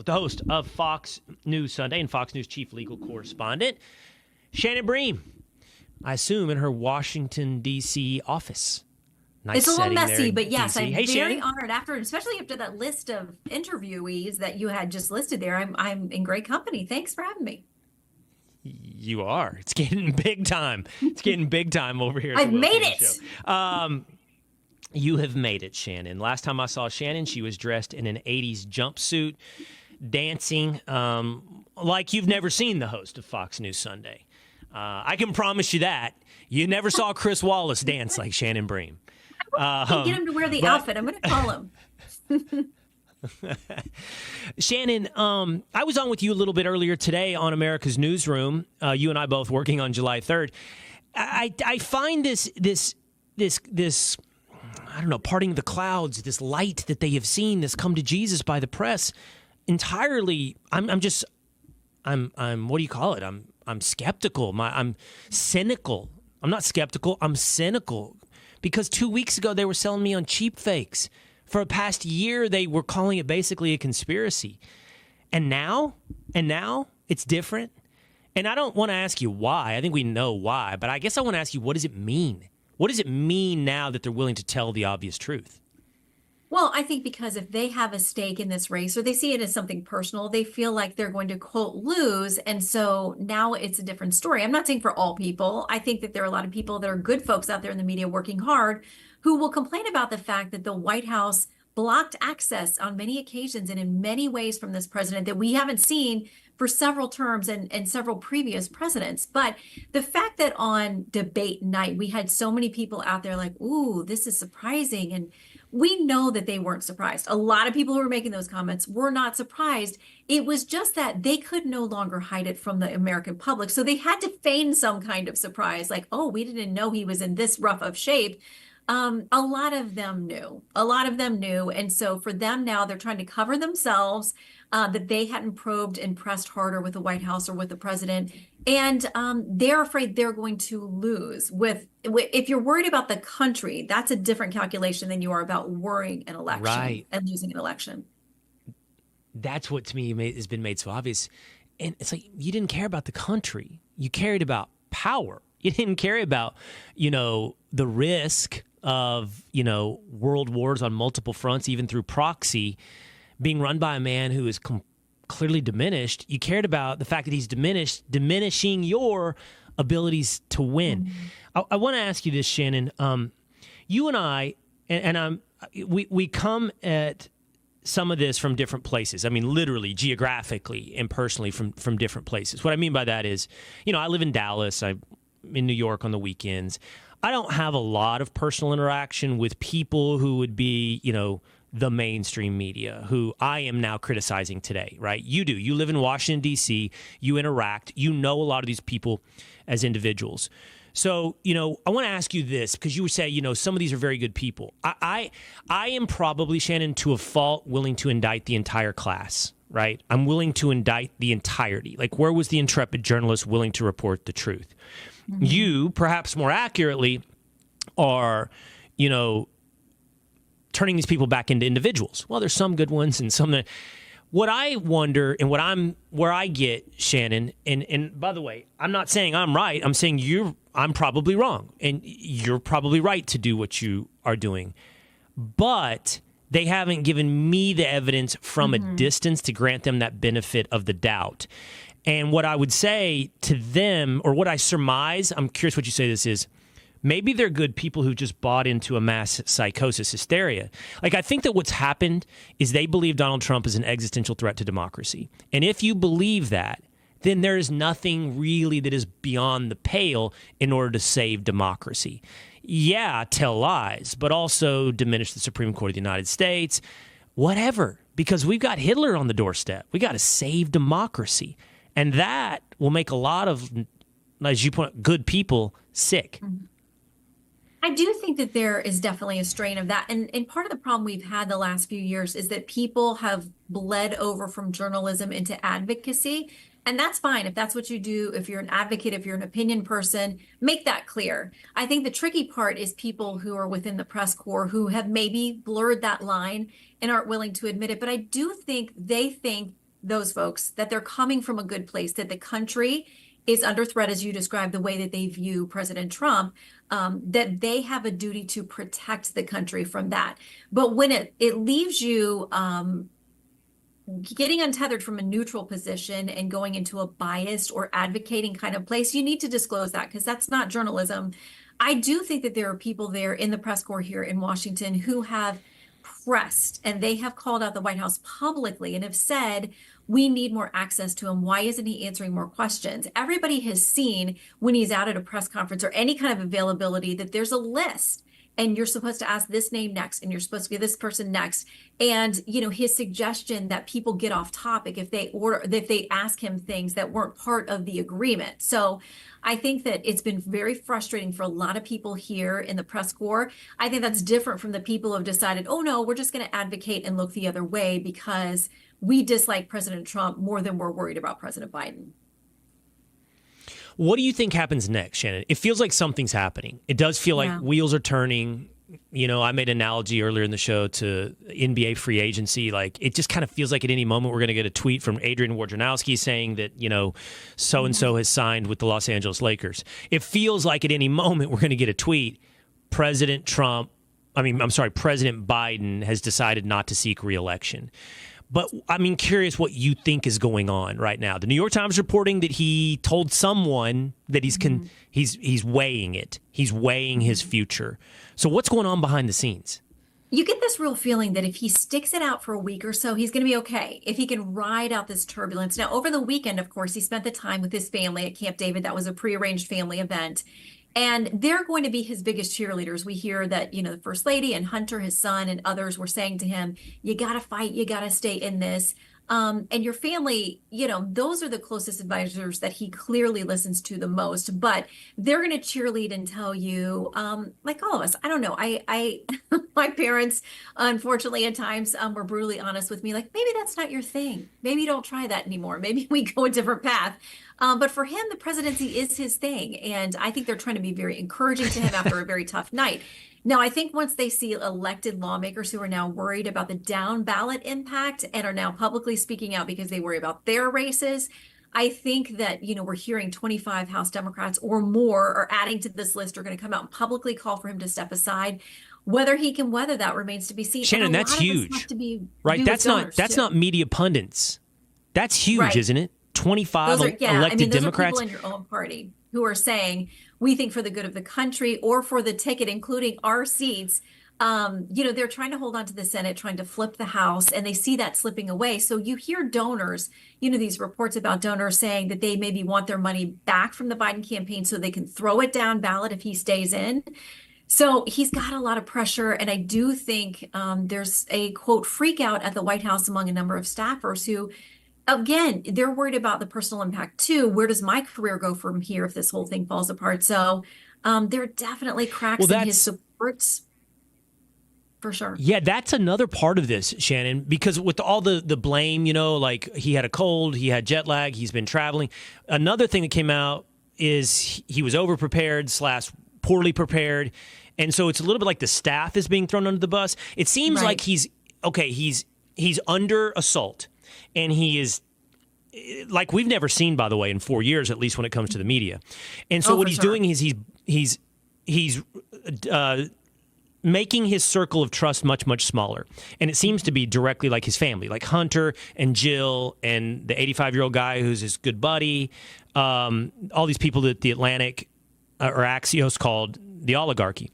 with the host of Fox News Sunday and Fox News chief legal correspondent, Shannon Bream. I assume in her Washington, D.C. office. Nice. It's a little messy, but yes, DC. I'm Hey, very Shannon. honored especially after that list of interviewees that you had just listed there. I'm in great company. Thanks for having me. You are. It's getting big time. It's getting big time over here. I've made it. You have made it, Shannon. Last time I saw Shannon, she was dressed in an 80s jumpsuit, dancing like you've never seen the host of Fox News Sunday. I can promise you that. You never saw Chris Wallace dance like Shannon Bream. Get him to wear the outfit. I'm going to call him. Shannon, I was on with you a little bit earlier today on America's Newsroom. You and I both working on July 3rd. I find this I don't know, parting of the clouds, this light that they have seen, this come to Jesus by the press, entirely. I'm what do you call it? I'm skeptical. I'm cynical. I'm not skeptical. I'm cynical because 2 weeks ago they were selling me on cheap fakes. For a past year, they were calling it basically a conspiracy. And now it's different. And I don't want to ask you why. I think we know why. But I guess I want to ask you, what does it mean? What does it mean now that they're willing to tell the obvious truth? Well, I think because if they have a stake in this race or they see it as something personal, they feel like they're going to, quote, lose. And so now it's a different story. I'm not saying for all people. I think that there are a lot of people that are good folks out there in the media working hard who will complain about the fact that the White House blocked access on many occasions and in many ways from this president that we haven't seen for several terms and several previous presidents. But the fact that on debate night, we had so many people out there like, ooh, this is surprising. And we know that they weren't surprised. A lot of people who were making those comments were not surprised. It was just that they could no longer hide it from the American public. So they had to feign some kind of surprise, like, oh, we didn't know he was in this rough of shape. A lot of them knew. And so for them now, they're trying to cover themselves that they hadn't probed and pressed harder with the White House or with the president. And they're afraid they're going to lose. If you're worried about the country, that's a different calculation than you are about worrying an election and losing an election. That's what to me has been made so obvious. And it's like, you didn't care about the country. You cared about power. You didn't care about, the risk of, world wars on multiple fronts, even through proxy, being run by a man who is clearly diminished. You cared about the fact that he's diminishing your abilities to win. Mm-hmm. I want to ask you this, Shannon. You and I, we come at some of this from different places. I mean, literally, geographically, and personally from different places. What I mean by that is, I live in Dallas. I'm in New York on the weekends. I don't have a lot of personal interaction with people who would be, the mainstream media, who I am now criticizing today, right? You do. You live in Washington, D.C. You interact. You know a lot of these people as individuals. So, I want to ask you this, because you would say, some of these are very good people. I am probably, Shannon, to a fault, willing to indict the entire class, right? I'm willing to indict the entirety. Like, where was the intrepid journalist willing to report the truth? Mm-hmm. You, perhaps more accurately, are, turning these people back into individuals. Well, there's some good ones and some that. What I wonder, and where I get, Shannon, and by the way, I'm not saying I'm right. I'm saying I'm probably wrong, and you're probably right to do what you are doing. But they haven't given me the evidence from a distance to grant them that benefit of the doubt. And what I would say to them, or what I surmise, I'm curious what you say this is, maybe they're good people who just bought into a mass psychosis hysteria. Like, I think that what's happened is they believe Donald Trump is an existential threat to democracy. And if you believe that, then there is nothing really that is beyond the pale in order to save democracy. Yeah, tell lies, but also diminish the Supreme Court of the United States, whatever, because we've got Hitler on the doorstep. We got to save democracy. And that will make a lot of, as you point out, good people sick. Mm-hmm. I do think that there is definitely a strain of that. And part of the problem we've had the last few years is that people have bled over from journalism into advocacy. And that's fine. If that's what you do, if you're an advocate, if you're an opinion person, make that clear. I think the tricky part is people who are within the press corps who have maybe blurred that line and aren't willing to admit it. But I do think they think those folks, that they're coming from a good place, that the country is under threat, as you described, the way that they view President Trump, that they have a duty to protect the country from that. But when it leaves you getting untethered from a neutral position and going into a biased or advocating kind of place, you need to disclose that because that's not journalism. I do think that there are people there in the press corps here in Washington who have pressed and they have called out the White House publicly and have said, we need more access to him. Why isn't he answering more questions? Everybody has seen when he's out at a press conference or any kind of availability that there's a list and you're supposed to ask this name next and you're supposed to get this person next. And his suggestion that people get off topic if they ask him things that weren't part of the agreement. So I think that it's been very frustrating for a lot of people here in the press corps. I think that's different from the people who have decided, oh no, we're just going to advocate and look the other way because we dislike President Trump more than we're worried about President Biden. What do you think happens next, Shannon? It feels like something's happening. It does feel like wheels are turning. I made an analogy earlier in the show to NBA free agency. Like, it just kind of feels like at any moment we're going to get a tweet from Adrian Wojnarowski saying that, so-and-so has signed with the Los Angeles Lakers. It feels like at any moment we're going to get a tweet. President Biden has decided not to seek re-election. But I'm curious what you think is going on right now. The New York Times reporting that he told someone that he's weighing it. He's weighing his future. So what's going on behind the scenes? You get this real feeling that if he sticks it out for a week or so, he's going to be okay. If he can ride out this turbulence. Now, over the weekend, of course, he spent the time with his family at Camp David. That was a prearranged family event. And they're going to be his biggest cheerleaders. We hear that, the First Lady and Hunter, his son, and others were saying to him, you got to fight, you got to stay in this. And your family, those are the closest advisors that he clearly listens to the most. But they're going to cheerlead and tell you, like all of us, I don't know. I my parents, unfortunately, at times were brutally honest with me. Like, maybe that's not your thing. Maybe don't try that anymore. Maybe we go a different path. But for him, the presidency is his thing. And I think they're trying to be very encouraging to him after a very tough night. Now, I think once they see elected lawmakers who are now worried about the down ballot impact and are now publicly speaking out because they worry about their races, I think that, we're hearing 25 House Democrats or more are adding to this list are going to come out and publicly call for him to step aside. Whether he can weather that remains to be seen. Shannon, that's huge. Right? That's not media pundits. That's huge, right? Isn't it? 25 elected Democrats. Are people in your own party who are saying, we think for the good of the country or for the ticket, including our seats, they're trying to hold on to the Senate, trying to flip the House, and they see that slipping away. So you hear donors, these reports about donors saying that they maybe want their money back from the Biden campaign so they can throw it down ballot if he stays in. So he's got a lot of pressure. And I do think there's a, quote, freak out at the White House among a number of staffers who, again, they're worried about the personal impact too. Where does my career go from here if this whole thing falls apart? So there are definitely cracks in his supports, for sure. Yeah, that's another part of this, Shannon, because with all the blame, like he had a cold, he had jet lag, he's been traveling. Another thing that came out is he was overprepared / poorly prepared. And so it's a little bit like the staff is being thrown under the bus. It seems like he's under assault. And he is like we've never seen, by the way, in 4 years, at least when it comes to the media. And so what he's doing is he's making his circle of trust much, much smaller. And it seems to be directly like his family, like Hunter and Jill and the 85-year-old guy who's his good buddy, all these people that the Atlantic or Axios called the oligarchy.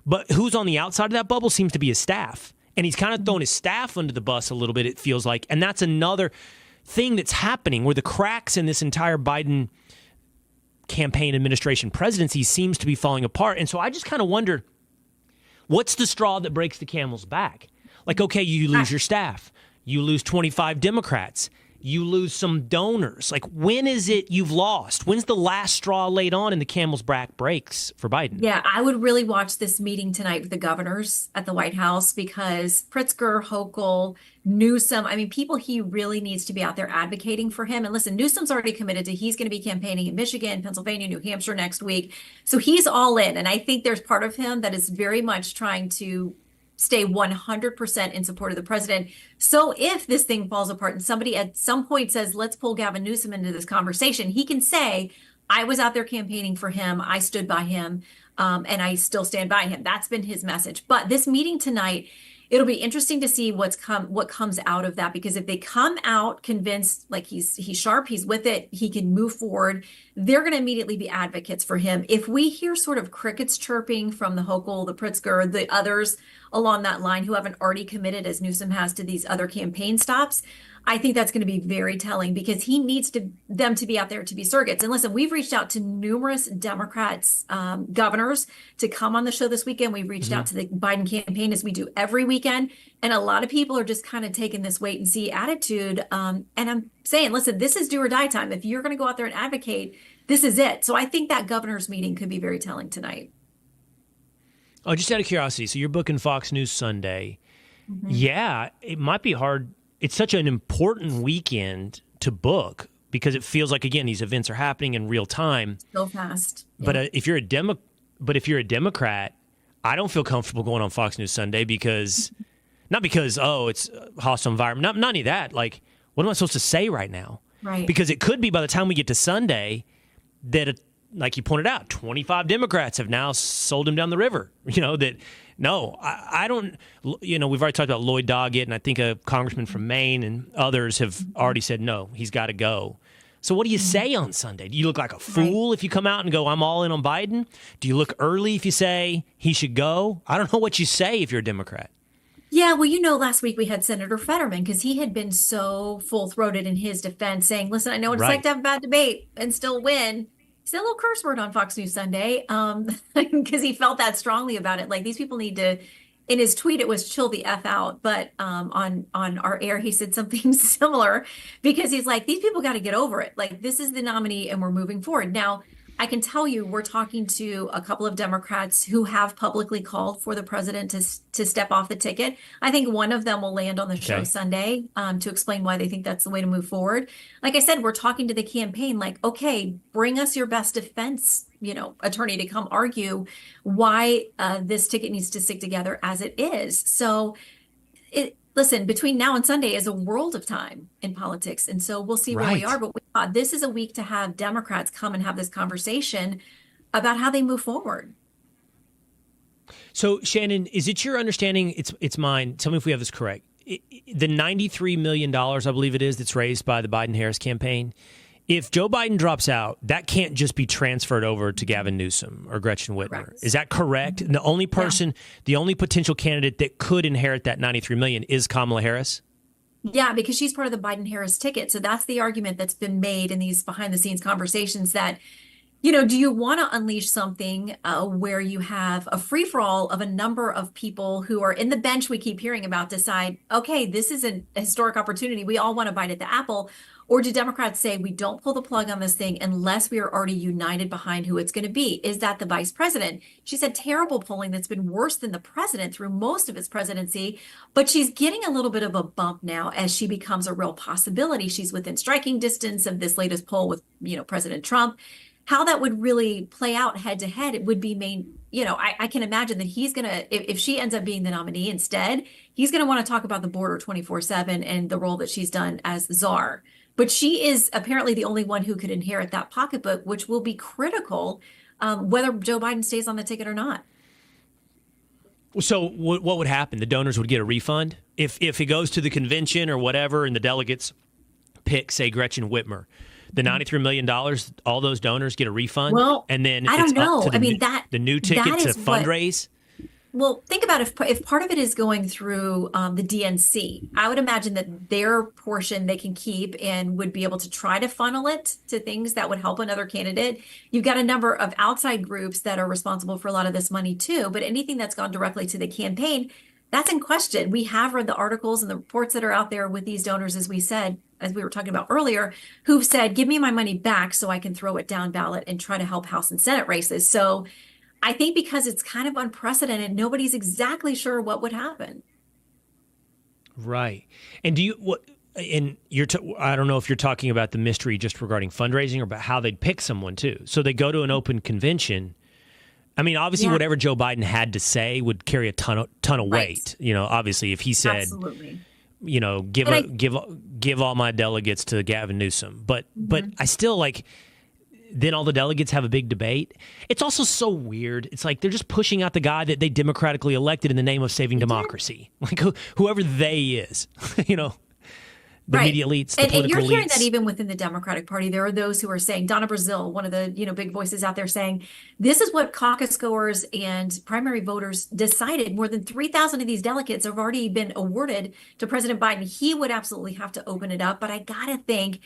But who's on the outside of that bubble seems to be his staff. And he's kind of thrown his staff under the bus a little bit, it feels like. And that's another thing that's happening where the cracks in this entire Biden campaign administration presidency seems to be falling apart. And so I just kind of wonder, what's the straw that breaks the camel's back? Like, okay, you lose your staff. You lose 25 Democrats. You lose some donors. Like, when is it you've lost? When's the last straw laid on and the camel's back breaks for Biden? Yeah, I would really watch this meeting tonight with the governors at the White House because Pritzker, Hochul, Newsom, people he really needs to be out there advocating for him. And listen, Newsom's already committed to he's going to be campaigning in Michigan, Pennsylvania, New Hampshire next week. So he's all in. And I think there's part of him that is very much trying to stay 100% in support of the president. So if this thing falls apart and somebody at some point says, let's pull Gavin Newsom into this conversation, he can say, I was out there campaigning for him. I stood by him, and I still stand by him. That's been his message. But this meeting tonight, it'll be interesting to see what comes out of that, because if they come out convinced, like he's sharp, he's with it, he can move forward, they're going to immediately be advocates for him. If we hear sort of crickets chirping from the Hochul, the Pritzker, the others along that line who haven't already committed as Newsom has to these other campaign stops, I think that's going to be very telling, because he needs them to be out there to be surrogates. And listen, we've reached out to numerous Democrats, governors, to come on the show this weekend. We've reached out to the Biden campaign, as we do every weekend. And a lot of people are just kind of taking this wait and see attitude. And I'm saying, listen, this is do or die time. If you're going to go out there and advocate, this is it. So I think that governor's meeting could be very telling tonight. Oh, just out of curiosity, so you're booking Fox News Sunday. Yeah, it might be hard. It's such an important weekend to book because it feels like, again, these events are happening in real time. So fast. Yeah. But if you're a Democrat, I don't feel comfortable going on Fox News Sunday because not because it's a hostile environment. Not any of that. Like, what am I supposed to say right now? Right. Because it could be by the time we get to Sunday that like you pointed out, 25 Democrats have now sold him down the river. I don't, we've already talked about Lloyd Doggett, and I think a congressman from Maine and others have already said, no, he's got to go. So what do you say on Sunday? Do you look like a fool if you come out and go, I'm all in on Biden? Do you look early if you say he should go? I don't know what you say if you're a Democrat. Yeah, well, last week we had Senator Fetterman, because he had been so full-throated in his defense, saying, listen, I know what it's like to have a bad debate and still win. He said a little curse word on Fox News Sunday, because he felt that strongly about it. Like, these people need to, in his tweet, it was chill the F out. But on our air, he said something similar, because he's like, these people got to get over it. Like, this is the nominee and we're moving forward. Now, I can tell you, we're talking to a couple of Democrats who have publicly called for the president to step off the ticket. I think one of them will land on the show Sunday to explain why they think that's the way to move forward. Like I said, we're talking to the campaign, like, okay, bring us your best defense, attorney to come argue why this ticket needs to stick together as it is. So listen, between now and Sunday is a world of time in politics. And so we'll see where we are. But we thought this is a week to have Democrats come and have this conversation about how they move forward. So, Shannon, is it your understanding, it's mine, tell me if we have this correct, the $93 million, I believe it is, that's raised by the Biden-Harris campaign, if Joe Biden drops out, that can't just be transferred over to Gavin Newsom or Gretchen Whitmer. Correct. Is that correct? And the only person, the only potential candidate that could inherit that $93 million is Kamala Harris? Yeah, because she's part of the Biden-Harris ticket. So that's the argument that's been made in these behind-the-scenes conversations that, do you want to unleash something where you have a free-for-all of a number of people who are in the bench we keep hearing about decide, okay, this is a historic opportunity. We all want to bite at the apple. Or do Democrats say we don't pull the plug on this thing unless we are already united behind who it's going to be? Is that the vice president? She said terrible polling that's been worse than the president through most of his presidency, but she's getting a little bit of a bump now as she becomes a real possibility. She's within striking distance of this latest poll with, President Trump. How that would really play out head to head, it would be I can imagine that he's going to, if she ends up being the nominee instead, he's going to want to talk about the border 24/7 and the role that she's done as the czar. But she is apparently the only one who could inherit that pocketbook, which will be critical whether Joe Biden stays on the ticket or not. So what would happen? The donors would get a refund? If it goes to the convention or whatever and the delegates pick, say, Gretchen Whitmer, the $93 million, all those donors get a refund? Well, and then I don't know. The new ticket to fundraise? Well, think about if part of it is going through the DNC, I would imagine that their portion they can keep and would be able to try to funnel it to things that would help another candidate. You've got a number of outside groups that are responsible for a lot of this money too, but anything that's gone directly to the campaign, that's in question. We have read the articles and the reports that are out there with these donors, as we were talking about earlier, who've said, give me my money back so I can throw it down ballot and try to help House and Senate races. So I think because it's kind of unprecedented, nobody's exactly sure what would happen. Right. And I don't know if you're talking about the mystery just regarding fundraising or about how they'd pick someone too. So they go to an open convention. I mean, obviously, Yeah. whatever Joe Biden had to say would carry a ton of Right. weight. Obviously, if he said, Absolutely. give all my delegates to Gavin Newsom, but Mhm. I still like. Then all the delegates have a big debate. It's also so weird. It's like they're just pushing out the guy that they democratically elected in the name of saving democracy. Like whoever they is, the Right. media elites, the And political you're hearing elites. that even within the Democratic Party, there are those who are saying, Donna Brazile, one of the, big voices out there saying, this is what caucus goers and primary voters decided. More than 3,000 of these delegates have already been awarded to President Biden. He would absolutely have to open it up, but I gotta think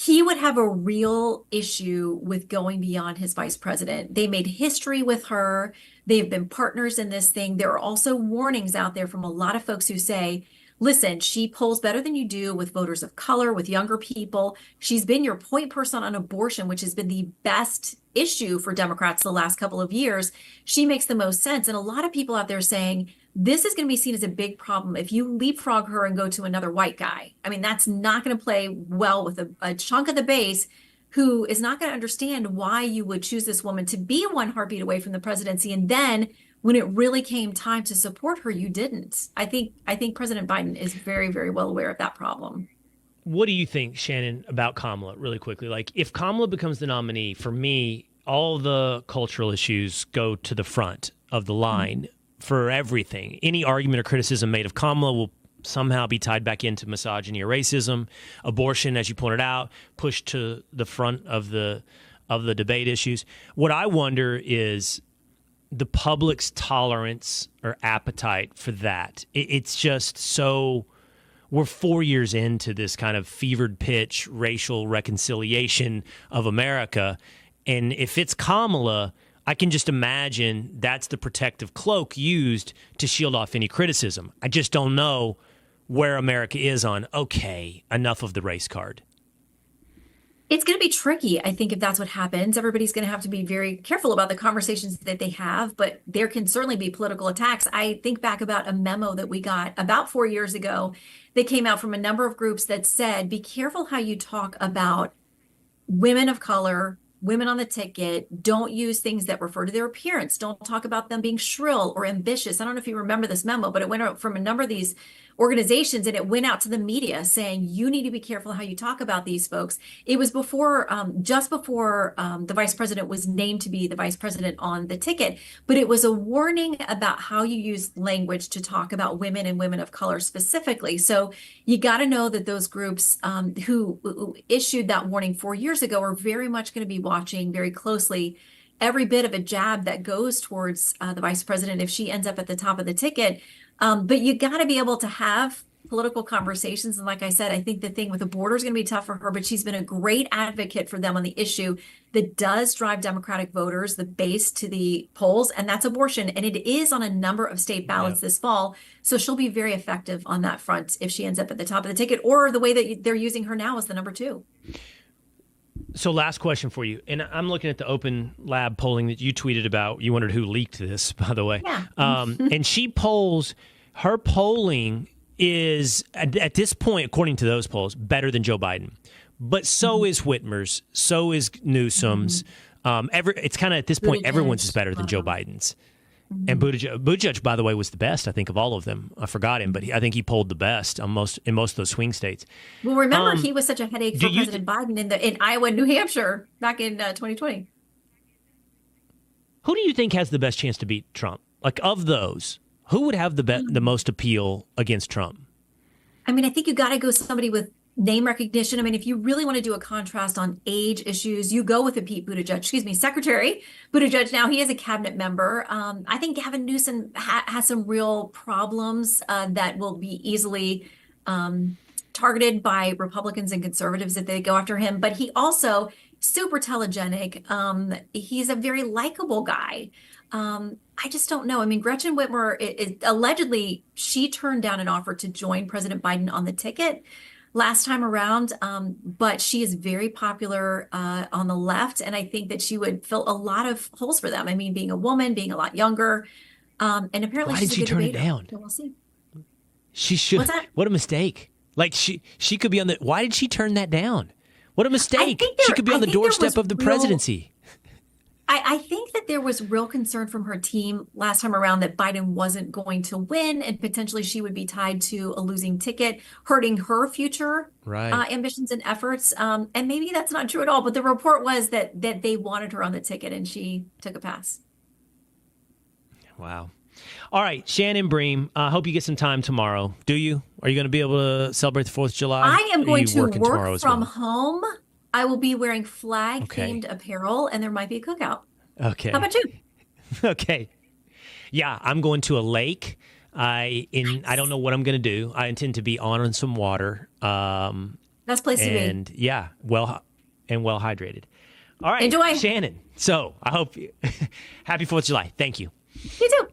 he would have a real issue with going beyond his vice president. They made history with her. They've been partners in this thing. There are also warnings out there from a lot of folks who say, listen, she polls better than you do with voters of color, with younger people. She's been your point person on abortion, which has been the best issue for Democrats the last couple of years. She makes the most sense. And a lot of people out there saying, this is going to be seen as a big problem if you leapfrog her and go to another white guy. I mean, that's not going to play well with a chunk of the base who is not going to understand why you would choose this woman to be one heartbeat away from the presidency. And then when it really came time to support her, you didn't. I think President Biden is very, very well aware of that problem. What do you think, Shannon, about Kamala, really quickly? Like, if Kamala becomes the nominee, for me, all the cultural issues go to the front of the line for everything. Any argument or criticism made of Kamala will somehow be tied back into misogyny or racism. Abortion, as you pointed out, pushed to the front of the debate issues. What I wonder is the public's tolerance or appetite for that. It's just so... We're 4 years into this kind of fevered pitch racial reconciliation of America. And if it's Kamala, I can just imagine that's the protective cloak used to shield off any criticism. I just don't know where America is on, okay, enough of the race card. It's going to be tricky, I think, if that's what happens. Everybody's going to have to be very careful about the conversations that they have, but there can certainly be political attacks. I think back about a memo that we got about 4 years ago that came out from a number of groups that said, be careful how you talk about women of color, women on the ticket. Don't use things that refer to their appearance. Don't talk about them being shrill or ambitious. I don't know if you remember this memo, but it went out from a number of these organizations and it went out to the media saying, you need to be careful how you talk about these folks. It was before, just before the vice president was named to be the vice president on the ticket, but it was a warning about how you use language to talk about women and women of color specifically. So you got to know that those groups who issued that warning 4 years ago are very much going to be watching very closely every bit of a jab that goes towards the vice president if she ends up at the top of the ticket. But you got to be able to have political conversations. And like I said, I think the thing with the border is going to be tough for her, but she's been a great advocate for them on the issue that does drive Democratic voters, the base to the polls, and that's abortion. And it is on a number of state ballots this fall. So she'll be very effective on that front if she ends up at the top of the ticket, or the way that they're using her now as the number 2. So last question for you. And I'm looking at the Open Lab polling that you tweeted about. You wondered who leaked this, by the way. Yeah. And her polling is, at this point, according to those polls, better than Joe Biden. But so is Whitmer's. So is Newsom's. It's kind of, at this point, everyone's is better than Joe Biden's. And Buttigieg, by the way, was the best, I think, of all of them. I forgot him, but I think he polled the best in most of those swing states. Well, remember, he was such a headache for President Biden in Iowa and New Hampshire back in 2020. Who do you think has the best chance to beat Trump? Like, of those, who would have the most appeal against Trump? I mean, I think you got to go somebody with name recognition. I mean, if you really want to do a contrast on age issues, you go with a Secretary Buttigieg. Now he is a cabinet member. I think Gavin Newsom has some real problems that will be easily targeted by Republicans and conservatives if they go after him. But he also super telegenic. He's a very likable guy. I just don't know. I mean, Gretchen Whitmer, allegedly, she turned down an offer to join President Biden on the ticket last time around, but she is very popular on the left, and I think that she would fill a lot of holes for them. I mean, being a woman, being a lot younger, and apparently why she's did she turn it down? So we'll see. She should. What's that? What a mistake! Like she could be on the. Why did she turn that down? What a mistake! She could be on the doorstep of the presidency. I think that there was real concern from her team last time around that Biden wasn't going to win and potentially she would be tied to a losing ticket, hurting her future Right. ambitions and efforts. And maybe that's not true at all, but the report was that they wanted her on the ticket and she took a pass. Wow. All right, Shannon Bream, I hope you get some time tomorrow. Do you? Are you going to be able to celebrate the 4th of July? I am going to working tomorrow work as from well? home. I will be wearing flag-themed apparel, and there might be a cookout. Okay. How about you? Okay. Yeah, I'm going to a lake. I don't know what I'm going to do. I intend to be on some water. Best place to be. And yeah, well hydrated. All right, Enjoy. Shannon. So I hope you happy 4th of July. Thank you. You too.